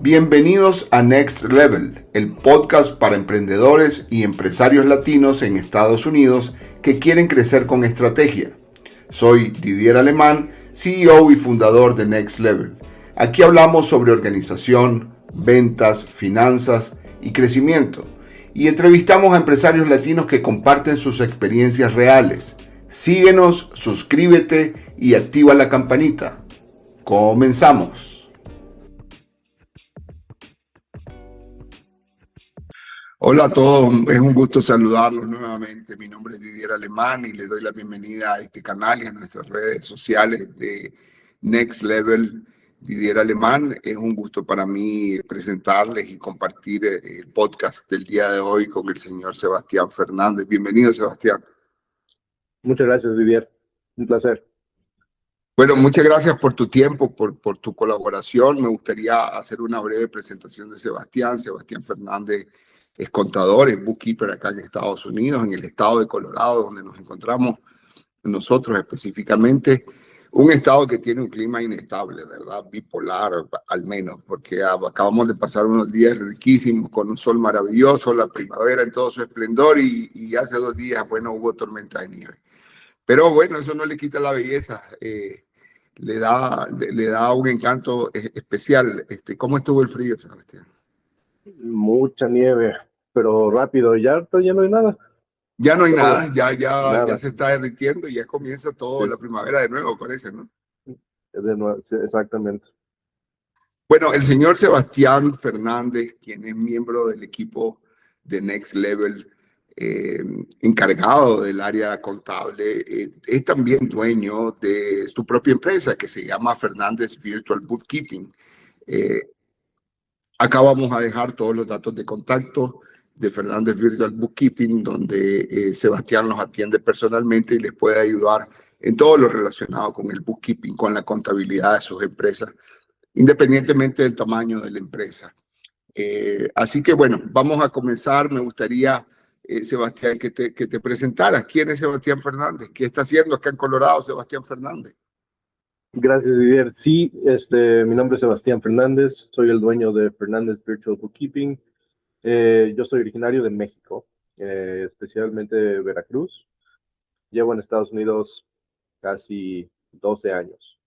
Bienvenidos a Next Level, el podcast para emprendedores y empresarios latinos en Estados Unidos que quieren crecer con estrategia. Soy Didier Alemán, CEO y fundador de Next Level. Aquí hablamos sobre organización, ventas, finanzas y crecimiento. Y entrevistamos a empresarios latinos que comparten sus experiencias reales. Síguenos, suscríbete y activa la campanita. Comenzamos. Hola a todos, es un gusto saludarlos nuevamente. Mi nombre es Didier Alemán y les doy la bienvenida a este canal y a nuestras redes sociales de Next Level Didier Alemán. Es un gusto para mí presentarles y compartir el podcast del día de hoy con el señor Sebastián Fernández. Bienvenido, Sebastián. Muchas gracias, Didier. Un placer. Bueno, muchas gracias por tu tiempo, por tu colaboración. Me gustaría hacer una breve presentación de Sebastián. Sebastián Fernández es contador, es bookkeeper acá en Estados Unidos, en el estado de Colorado, donde nos encontramos nosotros específicamente. Un estado que tiene un clima inestable, ¿verdad? Bipolar, al menos, porque acabamos de pasar unos días riquísimos con un sol maravilloso, la primavera en todo su esplendor y hace 2 días, bueno, hubo tormenta de nieve. Pero bueno, eso no le quita la belleza, le da un encanto especial. ¿Cómo estuvo el frío, Sebastián? Mucha nieve, pero rápido. Ya no hay nada. Ya no hay nada, Nada. ya se está derritiendo y ya comienza todo la primavera de nuevo, parece, ¿no? De nuevo, sí, exactamente. Bueno, el señor Sebastián Fernández, quien es miembro del equipo de Next Level, encargado del área contable, es también dueño de su propia empresa que se llama Fernández Virtual Bookkeeping. Acá vamos a dejar todos los datos de contacto de Fernández Virtual Bookkeeping, donde Sebastián los atiende personalmente y les puede ayudar en todo lo relacionado con el bookkeeping, con la contabilidad de sus empresas, independientemente del tamaño de la empresa. Así que bueno, vamos a comenzar. Me gustaría, Sebastián, que te presentaras. ¿Quién es Sebastián Fernández? ¿Qué está haciendo acá en Colorado, Sebastián Fernández? Gracias, Didier. Sí, mi nombre es Sebastián Fernández. Soy el dueño de Fernández Virtual Bookkeeping. Yo soy originario de México, especialmente de Veracruz. Llevo en Estados Unidos casi 12 años.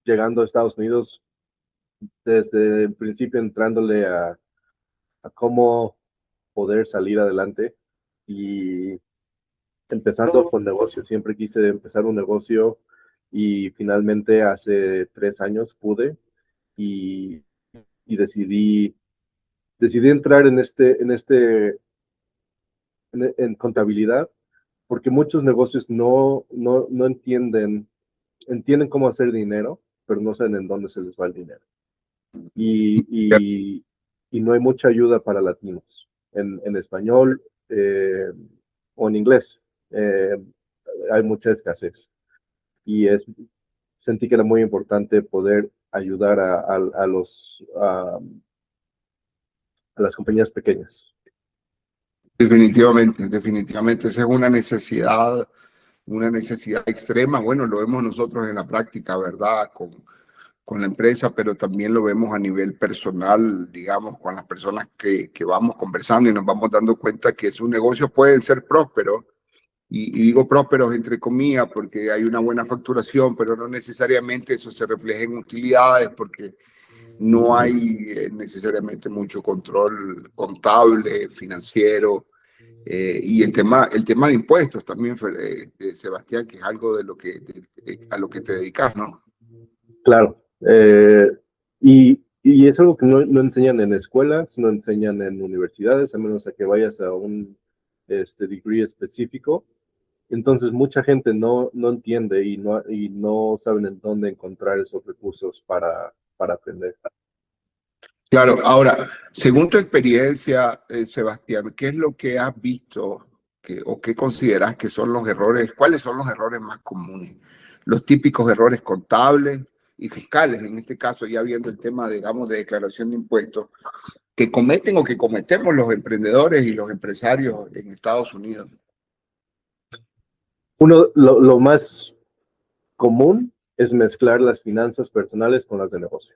Llegando a Estados Unidos, desde el principio entrándole a cómo poder salir adelante y empezando con negocios. Siempre quise empezar un negocio y finalmente hace 3 años pude y decidí entrar en contabilidad, porque muchos negocios no entienden cómo hacer dinero, pero no saben en dónde se les va el dinero. Y no hay mucha ayuda para latinos en español o en inglés. Hay mucha escasez y sentí que era muy importante poder ayudar a las compañías pequeñas. Definitivamente, esa es una necesidad extrema. Bueno, lo vemos nosotros en la práctica, ¿verdad? Con la empresa, pero también lo vemos a nivel personal, digamos, con las personas que vamos conversando y nos vamos dando cuenta que sus negocios pueden ser prósperos. Y digo prósperos entre comillas porque hay una buena facturación, pero no necesariamente eso se refleja en utilidades porque no hay necesariamente mucho control contable, financiero. Y el tema de impuestos también, Sebastián, que es algo de a lo que te dedicas, ¿no? Claro. Y es algo que no enseñan en escuelas, no enseñan en universidades, a menos a que vayas a un degree específico. Entonces, mucha gente no entiende y no saben en dónde encontrar esos recursos para aprender. Claro, ahora, según tu experiencia, Sebastián, ¿qué es lo que has visto o qué consideras que son los errores? ¿Cuáles son los errores más comunes? Los típicos errores contables y fiscales, en este caso ya viendo el tema, digamos, de declaración de impuestos, que cometen o que cometemos los emprendedores y los empresarios en Estados Unidos. Lo más común es mezclar las finanzas personales con las de negocio.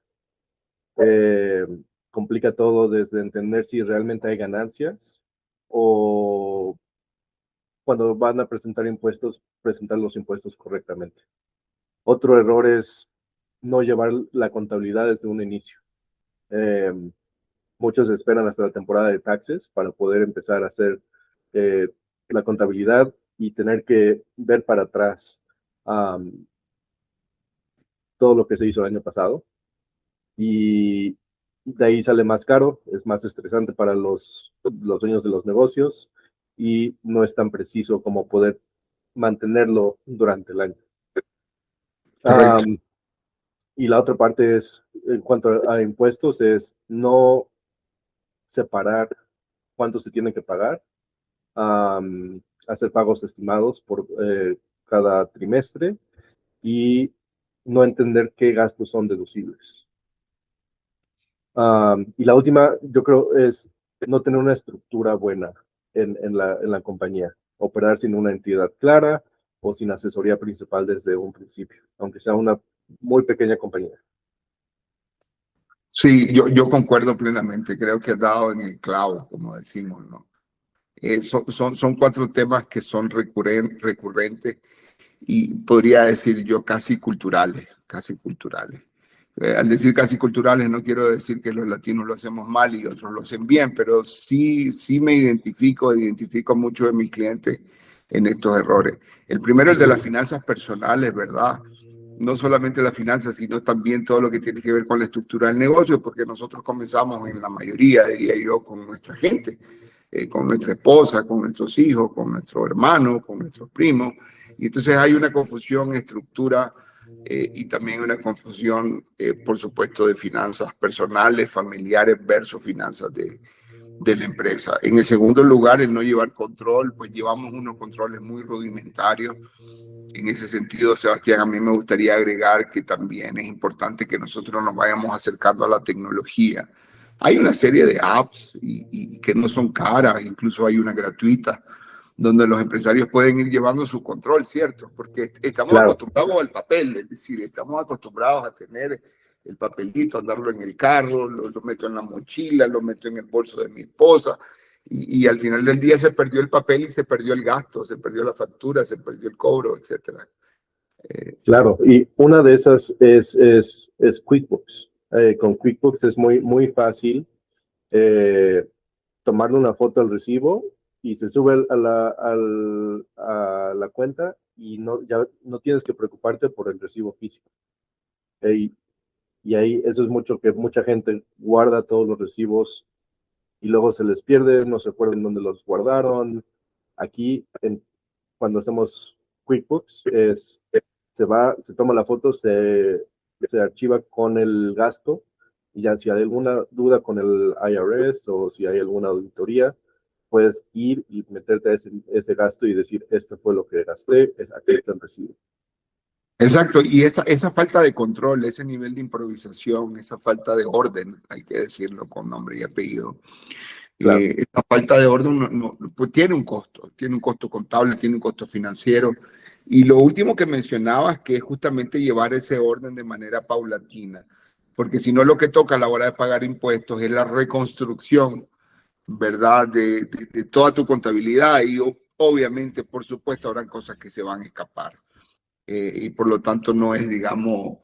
eh, complica todo desde entender si realmente hay ganancias o cuando van a presentar impuestos, presentar los impuestos correctamente. Otro error es no llevar la contabilidad desde un inicio. Eh, Muchos esperan hasta la temporada de taxes para poder empezar a hacer eh, la contabilidad y tener que ver para atrás todo lo que se hizo el año pasado. Y de ahí sale más caro, es más estresante para los dueños de los negocios y no es tan preciso como poder mantenerlo durante el año. Correcto. Y la otra parte es, en cuanto a impuestos, es no separar cuánto se tiene que pagar, hacer pagos estimados por cada trimestre y no entender qué gastos son deducibles. Y la última, yo creo, es no tener una estructura buena en la compañía, operar sin una entidad clara o sin asesoría principal desde un principio, aunque sea una muy pequeña compañía. Sí, yo concuerdo plenamente. Creo que has dado en el clavo, como decimos, ¿no? Son cuatro temas que son recurrentes y podría decir yo casi culturales, casi culturales. Al decir casi culturales no quiero decir que los latinos lo hacemos mal y otros lo hacen bien, pero sí me identifico a muchos de mis clientes en estos errores. El primero, el de las finanzas personales, ¿verdad? No solamente las finanzas, sino también todo lo que tiene que ver con la estructura del negocio, porque nosotros comenzamos en la mayoría, diría yo, con nuestra gente, con nuestra esposa, con nuestros hijos, con nuestros hermanos, con nuestros primos. Y entonces hay una confusión, estructura y también una confusión, por supuesto, de finanzas personales, familiares versus finanzas de la empresa. En el segundo lugar, el no llevar control, pues llevamos unos controles muy rudimentarios. En ese sentido, Sebastián, a mí me gustaría agregar que también es importante que nosotros nos vayamos acercando a la tecnología. Hay una serie de apps y que no son caras, incluso hay una gratuita, donde los empresarios pueden ir llevando su control, ¿cierto? Porque estamos Claro, acostumbrados al papel, es decir, estamos acostumbrados a tener el papelito, andarlo en el carro, lo meto en la mochila, lo meto en el bolso de mi esposa, y al final del día se perdió el papel y se perdió el gasto, se perdió la factura, se perdió el cobro, etcétera. claro. Y una de esas es QuickBooks. Con QuickBooks es muy fácil eh, tomarle una foto al recibo y se sube a la cuenta y ya no tienes que preocuparte por el recibo físico. Y, y ahí eso es mucho que mucha gente guarda todos los recibos y luego se les pierde, no se acuerdan dónde los guardaron. Aquí, cuando hacemos QuickBooks, se toma la foto, se archiva con el gasto y ya si hay alguna duda con el IRS o si hay alguna auditoría, puedes ir y meterte a ese gasto y decir, esto fue lo que gasté, aquí está el recibo. Exacto, y esa falta de control, ese nivel de improvisación, esa falta de orden, hay que decirlo con nombre y apellido, Claro, la falta de orden pues tiene un costo contable, tiene un costo financiero. Y lo último que mencionabas, que es justamente llevar ese orden de manera paulatina, porque si no lo que toca a la hora de pagar impuestos es la reconstrucción, ¿verdad? De toda tu contabilidad y obviamente, por supuesto, habrán cosas que se van a escapar. Y por lo tanto no es, digamos,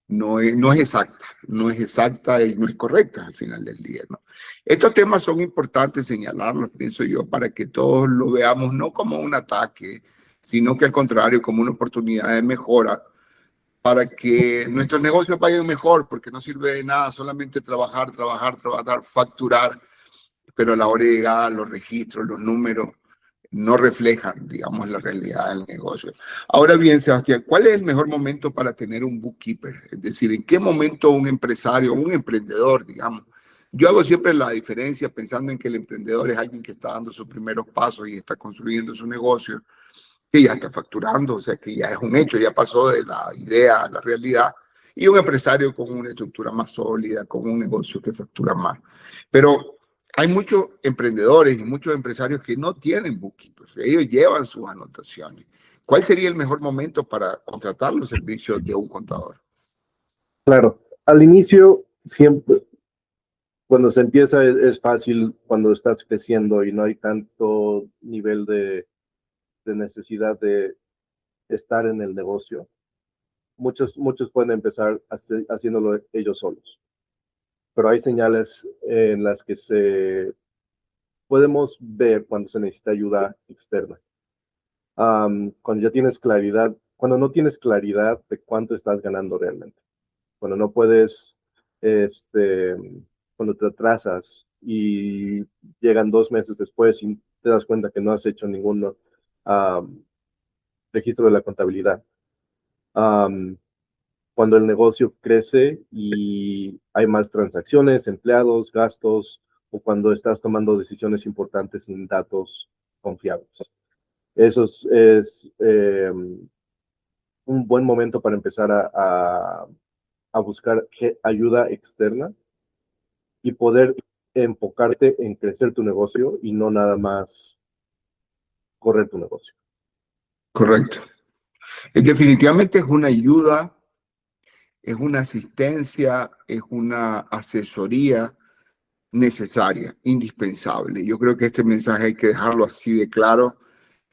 no es exacta y no es correcta al final del día, ¿no? Estos temas son importantes señalarlos, pienso yo, para que todos lo veamos no como un ataque, sino que al contrario, como una oportunidad de mejora para que nuestros negocios vayan mejor, porque no sirve de nada solamente trabajar, facturar, pero a la hora de llegar los registros, los números, no reflejan, digamos, la realidad del negocio. Ahora bien, Sebastián, ¿cuál es el mejor momento para tener un bookkeeper? Es decir, ¿en qué momento un empresario, un emprendedor, digamos? Yo hago siempre la diferencia pensando en que el emprendedor es alguien que está dando sus primeros pasos y está construyendo su negocio, que ya está facturando, o sea, que ya es un hecho, ya pasó de la idea a la realidad, y un empresario con una estructura más sólida, con un negocio que factura más. Pero hay muchos emprendedores y muchos empresarios que no tienen bookkeepers, ellos llevan sus anotaciones. ¿Cuál sería el mejor momento para contratar los servicios de un contador? claro. Al inicio siempre, cuando se empieza es fácil cuando estás creciendo y no hay tanto nivel de necesidad de estar en el negocio. Muchos pueden empezar haciéndolo ellos solos, pero hay señales en las que podemos ver cuando se necesita ayuda externa. Cuando ya tienes claridad, cuando no tienes claridad de cuánto estás ganando realmente, cuando no puedes, este, cuando te atrasas y llegan 2 meses después y te das cuenta que no has hecho ningún registro de la contabilidad. Cuando el negocio crece y hay más transacciones, empleados, gastos, o cuando estás tomando decisiones importantes sin datos confiables. Eso es un buen momento para empezar a buscar ayuda externa y poder enfocarte en crecer tu negocio y no nada más correr tu negocio. Correcto. Definitivamente es una ayuda, es una asistencia, es una asesoría necesaria, indispensable. Yo creo que este mensaje hay que dejarlo así de claro.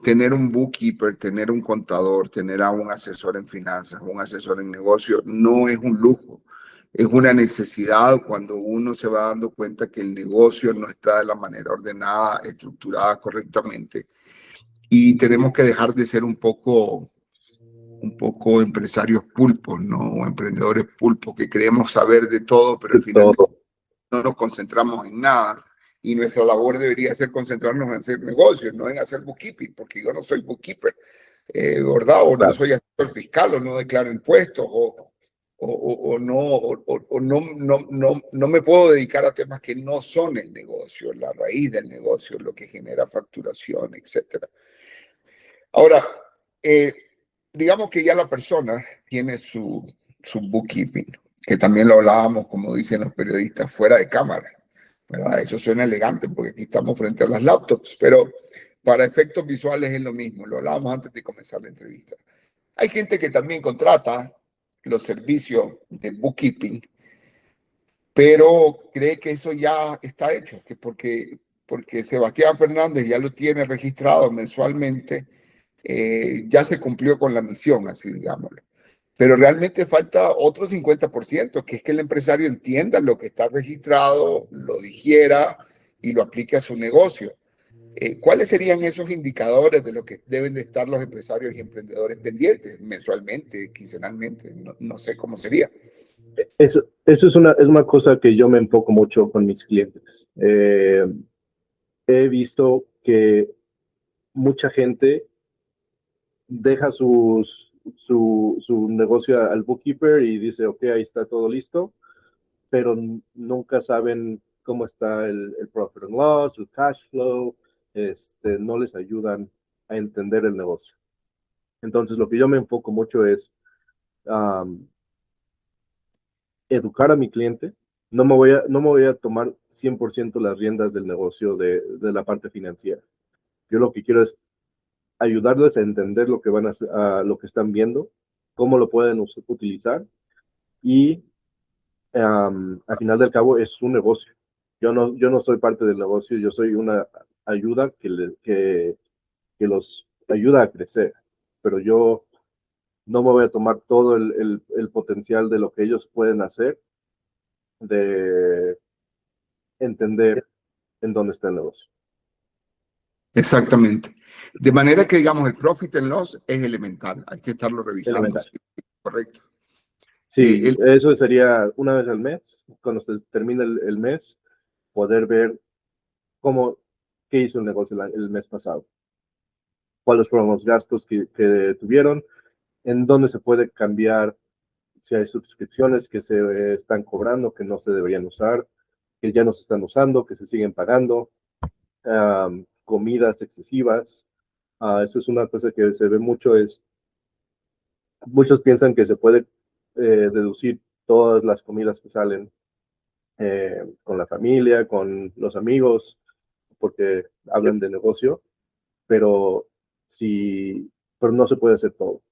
Tener un bookkeeper, tener un contador, tener a un asesor en finanzas, un asesor en negocio, no es un lujo, es una necesidad cuando uno se va dando cuenta que el negocio no está de la manera ordenada, estructurada correctamente. Y tenemos que dejar de ser un poco empresarios pulpos, ¿no? O emprendedores pulpos que creemos saber de todo, pero al final no nos concentramos en nada. Y nuestra labor debería ser concentrarnos en hacer negocios, no en hacer bookkeeping, porque yo no soy bookkeeper, ¿verdad? O no soy asesor fiscal, o no declaro impuestos, o no me puedo dedicar a temas que no son el negocio, la raíz del negocio, lo que genera facturación, etcétera. Ahora, digamos que ya la persona tiene su bookkeeping, que también lo hablábamos, como dicen los periodistas, fuera de cámara, ¿verdad? Eso suena elegante porque aquí estamos frente a las laptops, pero para efectos visuales es lo mismo, lo hablábamos antes de comenzar la entrevista. Hay gente que también contrata los servicios de bookkeeping, pero cree que eso ya está hecho, que porque Sebastián Fernández ya lo tiene registrado mensualmente, ya se cumplió con la misión, así digámoslo. Pero realmente falta otro 50%, que es que el empresario entienda lo que está registrado, lo digiera y lo aplique a su negocio. ¿Cuáles serían esos indicadores de lo que deben de estar los empresarios y emprendedores pendientes mensualmente, quincenalmente? No sé cómo sería. Eso es una cosa que yo me enfoco mucho con mis clientes. He visto que mucha gente deja su negocio al bookkeeper y dice, ok, ahí está todo listo, pero nunca saben cómo está el profit and loss, el cash flow, no les ayudan a entender el negocio. Entonces, lo que yo me enfoco mucho es educar a mi cliente. No me voy a tomar 100% las riendas del negocio de la parte financiera. Yo lo que quiero es ayudarles a entender lo que lo que están viendo, cómo lo pueden utilizar y al final del cabo es un negocio. Yo no soy parte del negocio, yo soy una ayuda que los ayuda a crecer, pero yo no me voy a tomar todo el potencial de lo que ellos pueden hacer, de entender en dónde está el negocio. Exactamente. De manera que, digamos, el profit and loss es elemental, hay que estarlo revisando. Elemental. Sí, correcto. Sí, eso sería una vez al mes, cuando se termine el mes, poder ver qué hizo el negocio el mes pasado, cuáles fueron los gastos que tuvieron, en dónde se puede cambiar, si hay suscripciones que se están cobrando, que no se deberían usar, que ya no se están usando, que se siguen pagando, comidas excesivas. Eso es una cosa que se ve mucho, muchos piensan que se puede deducir todas las comidas que salen con la familia, con los amigos, porque hablan de negocio, pero pero no se puede hacer todo.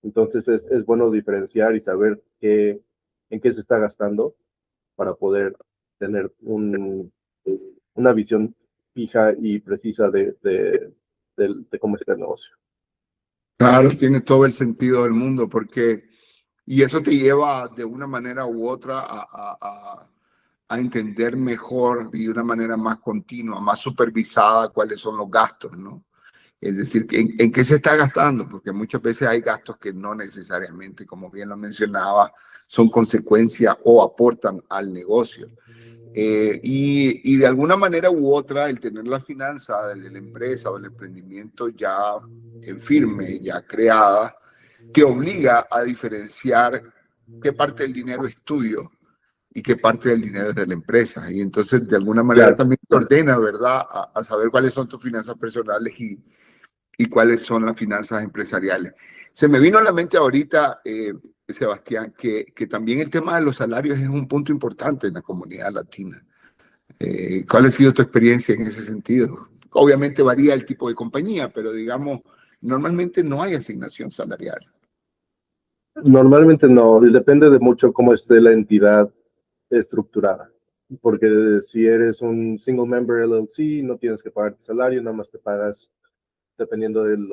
Entonces es bueno diferenciar y saber en qué se está gastando para poder tener una visión fija y precisa de cómo está el negocio. Claro, tiene todo el sentido del mundo, porque, y eso te lleva de una manera u otra a entender mejor y de una manera más continua, más supervisada cuáles son los gastos, ¿no? Es decir, en qué se está gastando, porque muchas veces hay gastos que no necesariamente, como bien lo mencionaba, son consecuencia o aportan al negocio. Y de alguna manera u otra, el tener la finanza de la empresa o el emprendimiento ya en firme, ya creada, te obliga a diferenciar qué parte del dinero es tuyo y qué parte del dinero es de la empresa. Y entonces, de alguna manera, Claro. también te ordena, ¿verdad?, a saber cuáles son tus finanzas personales y cuáles son las finanzas empresariales. Se me vino a la mente ahorita, Sebastián, que también el tema de los salarios es un punto importante en la comunidad latina. ¿Cuál ha sido tu experiencia en ese sentido? Obviamente varía el tipo de compañía, pero digamos, normalmente no hay asignación salarial. Normalmente no, depende de mucho cómo esté la entidad estructurada. Porque si eres un single member LLC, no tienes que pagar salario, nada más te pagas dependiendo del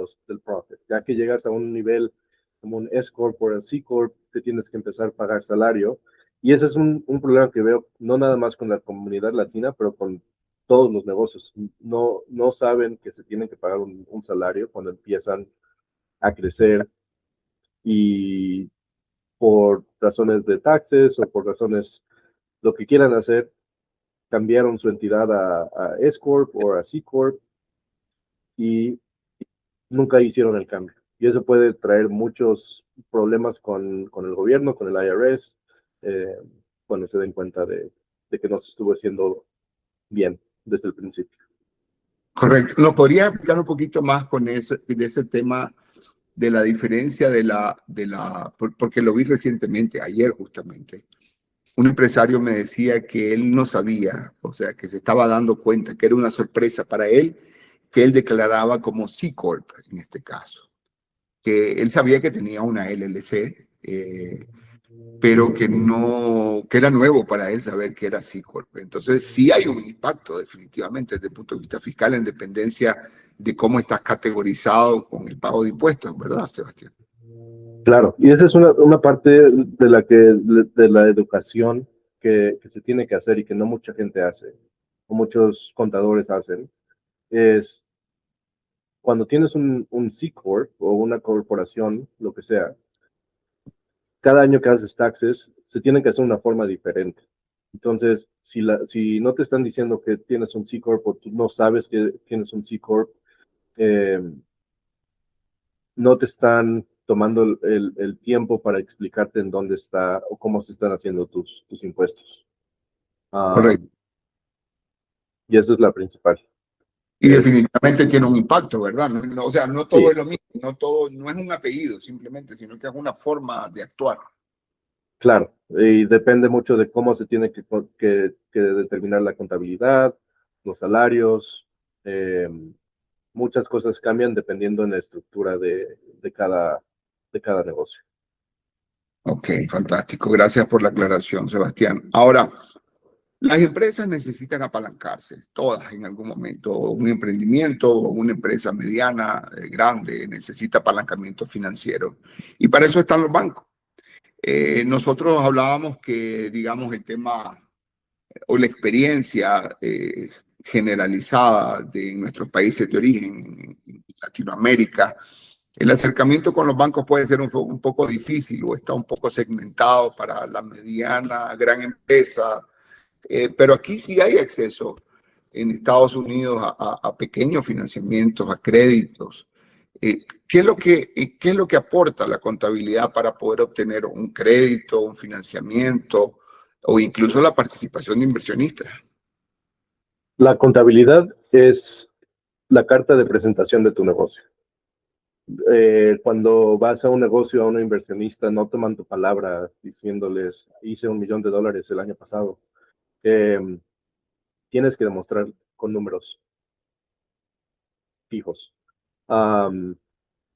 profit. Ya que llegas a un nivel como un S Corp o el C Corp, te tienes que empezar a pagar salario. Y ese es un problema que veo no nada más con la comunidad latina, pero con todos los negocios. No saben que se tienen que pagar un salario cuando empiezan a crecer y por razones de taxes o por razones lo que quieran hacer, cambiaron su entidad a S Corp o a C Corp y nunca hicieron el cambio. Y eso puede traer muchos problemas con el gobierno, con el IRS, cuando se den cuenta de que no se estuvo haciendo bien desde el principio. Correcto. ¿Nos podría explicar un poquito más de ese tema de la diferencia porque lo vi recientemente, ayer justamente? Un empresario me decía que él no sabía, o sea, que se estaba dando cuenta, que era una sorpresa para él, que él declaraba como C Corp en este caso, que él sabía que tenía una LLC, pero que no, que era nuevo para él saber que era C Corp. Entonces sí hay un impacto definitivamente desde el punto de vista fiscal en dependencia de cómo estás categorizado con el pago de impuestos, ¿verdad, Sebastián? Claro, y esa es una parte de la educación que se tiene que hacer y que no mucha gente hace, o muchos contadores hacen, es cuando tienes un C Corp o una corporación, lo que sea, cada año que haces taxes, se tiene que hacer de una forma diferente. Entonces, si no te están diciendo que tienes un C Corp o tú no sabes que tienes un C Corp, eh, no te están tomando el tiempo para explicarte en dónde está o cómo se están haciendo tus impuestos. Correcto. Y esa es la principal. Y definitivamente tiene un impacto, ¿verdad? O sea, no todo Sí, es lo mismo, no todo, no es un apellido simplemente, sino que es una forma de actuar. claro. Y depende mucho de cómo se tiene que determinar la contabilidad, los salarios. Muchas cosas cambian dependiendo en la estructura de cada negocio. Ok, fantástico. Gracias por la aclaración, Sebastián. Ahora, las empresas necesitan apalancarse, todas en algún momento. Un emprendimiento o una empresa mediana, grande, necesita apalancamiento financiero. Y para eso están los bancos. Nosotros hablábamos que, digamos, el tema o la experiencia generalizada de nuestros países de origen, en Latinoamérica, el acercamiento con los bancos puede ser un poco difícil o está un poco segmentado para la mediana, gran empresa, pero aquí sí hay acceso en Estados Unidos a pequeños financiamientos, a créditos. ¿Qué es lo que aporta la contabilidad para poder obtener un crédito, un financiamiento o incluso la participación de inversionistas? La contabilidad es la carta de presentación de tu negocio. Cuando vas a un negocio, a un inversionista, no toman tu palabra diciéndoles, hice $1,000,000 el año pasado. Tienes que demostrar con números fijos.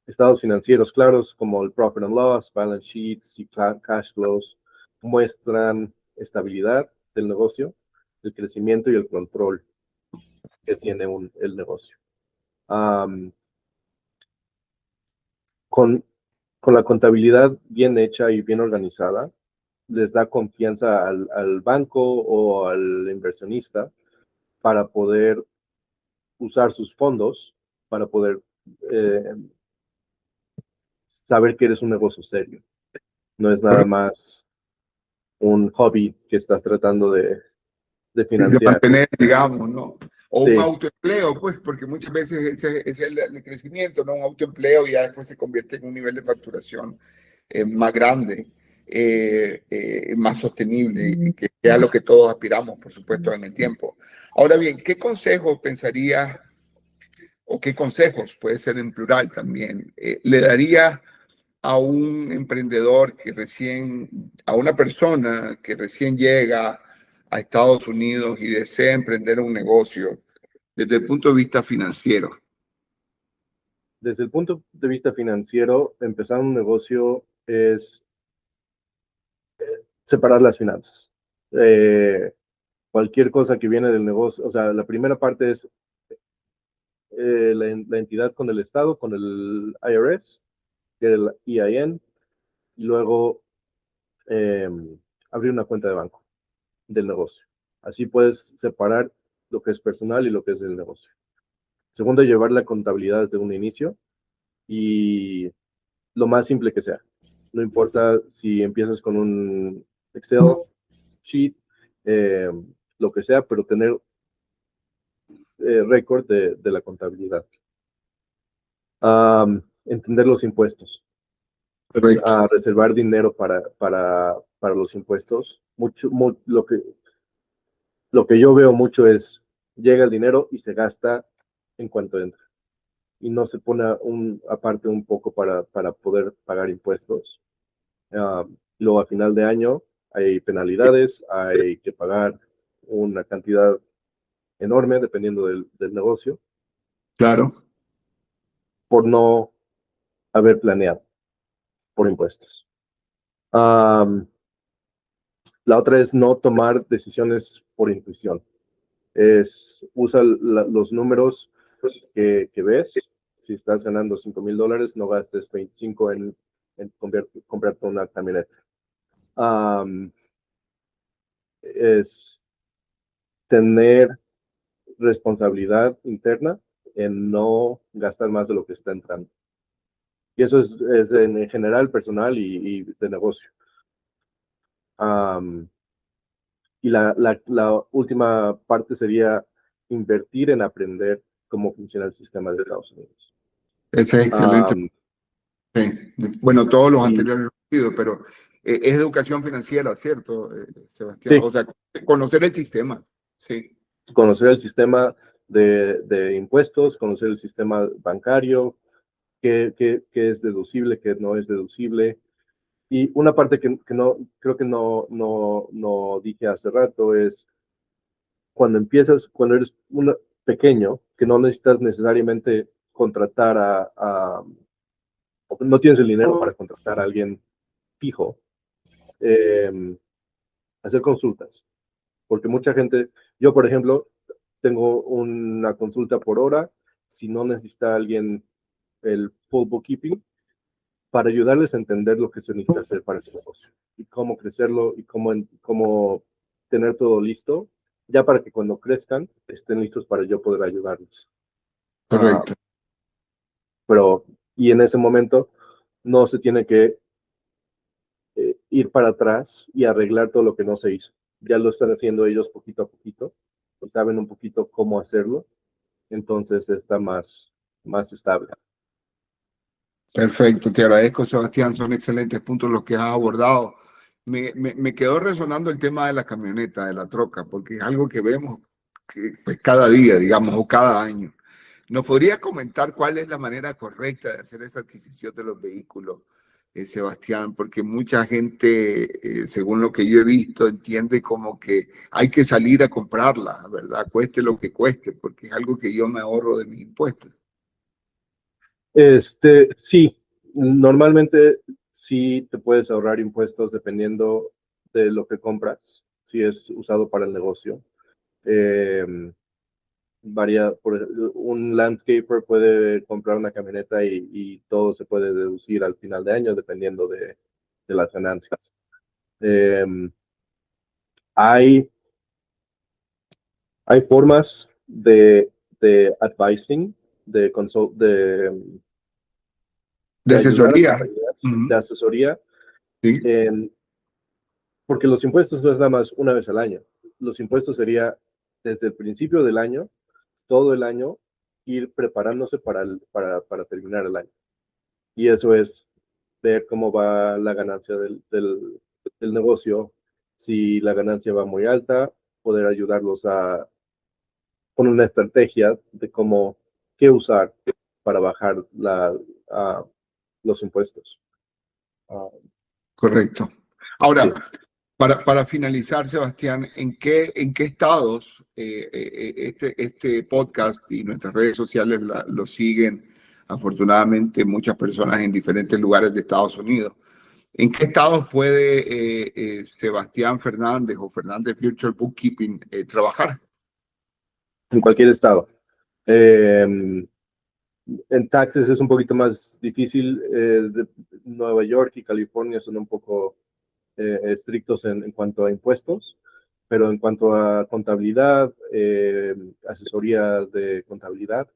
Estados financieros claros como el Profit and Loss, balance sheets y cash flows muestran estabilidad del negocio, el crecimiento y el control que tiene el negocio. Con la contabilidad bien hecha y bien organizada, les da confianza al banco o al inversionista para poder usar sus fondos, para poder saber que eres un negocio serio. No es nada más un hobby que estás tratando de De financiar. mantener, digamos, ¿no? O Sí. un autoempleo, pues, porque muchas veces ese es el crecimiento, ¿no? Un autoempleo y ya después se convierte en un nivel de facturación más grande, más sostenible, y que es a lo que todos aspiramos, por supuesto, en el tiempo. Ahora bien, ¿qué consejos pensarías, o qué consejos, puede ser en plural también, le daría a un emprendedor a una persona que recién llega a Estados Unidos y desea emprender un negocio desde el punto de vista financiero? Desde el punto de vista financiero, empezar un negocio es separar las finanzas. Cualquier cosa que viene del negocio, o sea, la primera parte es la entidad con el Estado, con el IRS, que es el EIN, y luego abrir una cuenta de banco del negocio. Así puedes separar lo que es personal y lo que es del negocio. Segundo, llevar la contabilidad desde un inicio y lo más simple que sea. No importa si empiezas con un Excel sheet, lo que sea, pero tener récord de la contabilidad. Entender los impuestos. Correcto. Reservar dinero para los impuestos. Lo que yo veo mucho es, llega el dinero y se gasta en cuanto entra. Y no se pone aparte un poco para poder pagar impuestos. Luego a final de año hay penalidades, hay que pagar una cantidad enorme dependiendo del negocio Claro. por no haber planeado por impuestos. La otra es no tomar decisiones por intuición. Usa los números que ves. Si estás ganando $5,000, no gastes 25 en comprarte una camioneta. Es tener responsabilidad interna en no gastar más de lo que está entrando. Y eso es en general personal y de negocio. Y la última parte sería invertir en aprender cómo funciona el sistema de Estados Unidos. Ese es excelente. Sí. Bueno, todos los Y anteriores lo he oído, pero es educación financiera, ¿cierto, Sebastián? sí, O sea, conocer el sistema. Sí. conocer el sistema de impuestos, conocer el sistema bancario, qué es deducible, qué no es deducible. Y una parte que no creo que no dije hace rato es cuando eres pequeño, que no necesitas necesariamente contratar no tienes el dinero para contratar a alguien fijo, hacer consultas. Porque mucha gente, yo por ejemplo, tengo una consulta por hora, si no necesita alguien el full bookkeeping, para ayudarles a entender lo que se necesita hacer para su negocio y cómo crecerlo y cómo tener todo listo, ya para que cuando crezcan estén listos para yo poder ayudarlos. Correcto. Y en ese momento no se tiene que ir para atrás y arreglar todo lo que no se hizo. Ya lo están haciendo ellos poquito a poquito y saben un poquito cómo hacerlo, entonces está más estable. Perfecto, te agradezco, Sebastián. Son excelentes puntos los que has abordado. Me quedó resonando el tema de la camioneta, de la troca, porque es algo que vemos pues, cada día, digamos, o cada año. ¿Nos podrías comentar cuál es la manera correcta de hacer esa adquisición de los vehículos, Sebastián? Porque mucha gente, según lo que yo he visto, entiende como que hay que salir a comprarla, ¿verdad? Cueste lo que cueste, porque es algo que yo me ahorro de mis impuestos. Sí, normalmente sí te puedes ahorrar impuestos dependiendo de lo que compras. si es usado para el negocio. Un landscaper puede comprar una camioneta y todo se puede deducir al final de año dependiendo de las ganancias. Hay formas de advising, de ayudar a asesoría. compañías, de asesoría, Sí, porque los impuestos no es nada más una vez al año. Los impuestos sería desde el principio del año, todo el año, ir preparándose para terminar el año. Y eso es ver cómo va la ganancia del negocio. Si la ganancia va muy alta, poder ayudarlos con una estrategia de qué usar para bajar los impuestos. correcto. Sí. Ahora, para finalizar, Sebastián, ¿en qué estados este podcast y nuestras redes sociales lo siguen? Afortunadamente, muchas personas en diferentes lugares de Estados Unidos. ¿En qué estados puede Sebastián Fernández o Fernández Virtual Bookkeeping trabajar? En cualquier estado. En taxes es un poquito más difícil. Nueva York y California son un poco estrictos en cuanto a impuestos, pero en cuanto a contabilidad, asesoría de contabilidad,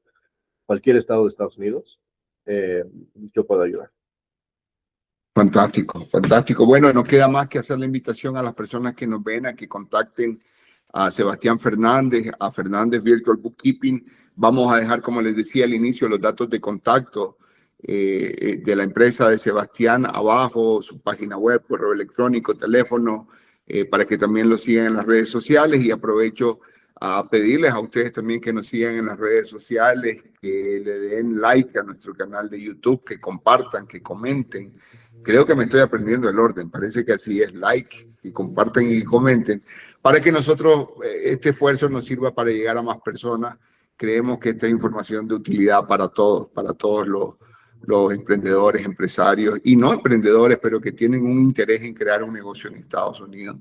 cualquier estado de Estados Unidos, yo puedo ayudar. Fantástico, fantástico. Bueno, no queda más que hacer la invitación a las personas que nos ven a que contacten a Sebastián Fernández, a Fernández Virtual Bookkeeping. Vamos a dejar, como les decía al inicio, los datos de contacto de la empresa de Sebastián abajo, su página web, correo electrónico, teléfono, para que también lo sigan en las redes sociales. Y aprovecho a pedirles a ustedes también que nos sigan en las redes sociales, que le den like a nuestro canal de YouTube, que compartan, que comenten. Creo que me estoy aprendiendo el orden, parece que así es, like, y comparten y comenten, para que nosotros, este esfuerzo nos sirva para llegar a más personas. Creemos que esta es información de utilidad para todos los emprendedores, empresarios y no emprendedores, pero que tienen un interés en crear un negocio en Estados Unidos.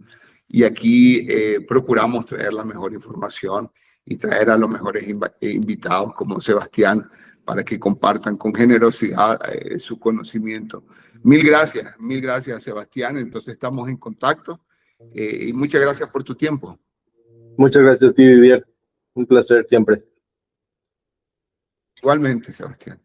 Y aquí procuramos traer la mejor información y traer a los mejores invitados como Sebastián para que compartan con generosidad su conocimiento. Mil gracias, Sebastián. Entonces estamos en contacto y muchas gracias por tu tiempo. Muchas gracias a ti, Didier. Un placer siempre. Igualmente, Sebastián.